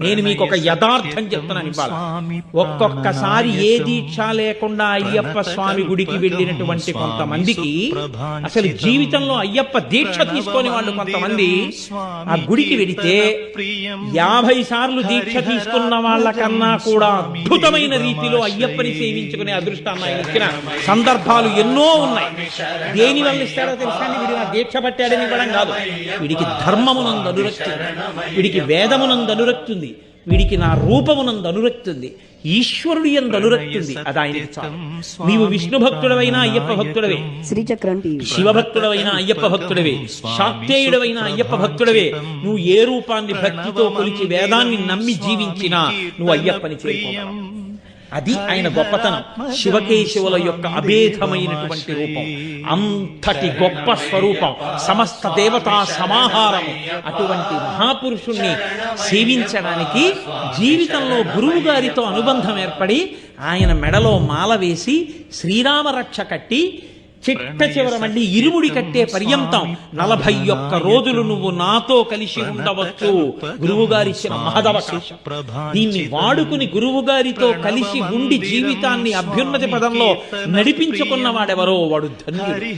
నేను మీకు ఒక యథార్థం చెప్తున్నాను ఇవాళ. ఒక్కొక్కసారి ఏ దీక్ష లేకుండా అయ్యప్ప స్వామి గుడికి వెళ్ళినటువంటి కొంతమందికి అసలు జీవితంలో అయ్యప్ప దీక్ష తీసుకొని వాళ్ళు కొంతమంది ఆ గుడికి వెడితే 50 సార్లు దీక్ష తీసుకున్న వాళ్ళకన్నా కూడా అద్భుతమైన రీతిలో అయ్యప్పని సేవించుకునే అదృష్టాన్ని ఆయన ఇచ్చిన సందర్భాలు ఎన్నో ఉన్నాయి. దేని వల్ల ఇస్తారో తెలుసండి, వీడి నా దీక్ష పట్టాడని ఇవ్వడం కాదు. వీడికి ధర్మమునందు అనురక్తి, వీడికి వేదమునందు అనురక్తి ఉంది, వీడికి నా రూపమునందు అనురక్తి ఉంది, ఈశ్వరుడి యందు అనురక్తి ఉంది. అది ఆయనకి చాలు. నీవు విష్ణు భక్తుడవైనా అయ్యప్ప భక్తుడవే, శివభక్తుడవైనా అయ్యప్ప భక్తుడవే, శాక్తేయుడవైనా అయ్యప్ప భక్తుడవే. నువ్వు ఏ రూపాన్ని భక్తితో కొలిచి వేదాన్ని నమ్మి జీవించినా నువ్వు అయ్యప్పని చేరుకోగలవు. అది ఆయన గొప్పతనం. శివకేశవుల యొక్క అభేదమైనటువంటి రూపం, అంతటి గొప్ప స్వరూపం, సమస్త దేవతా సమాహారము. అటువంటి మహాపురుషుణ్ణి సేవించడానికి జీవితంలో గురువు గారితో అనుబంధం ఏర్పడి ఆయన మెడలో మాల వేసి శ్రీరామ రక్ష కట్టి చిట్ట చివర మళ్ళీ ఇరుముడి కట్టే పర్యంతం 41 రోజులు నువ్వు నాతో కలిసి ఉండవచ్చు. గురువుగారిచ్చిన మహదవకాశం. దీన్ని వాడుకుని గురువుగారితో కలిసి ఉండి జీవితాన్ని అభ్యున్నతి పదంలో నడిపించుకున్నవాడెవరో వాడు ధన్యుడు.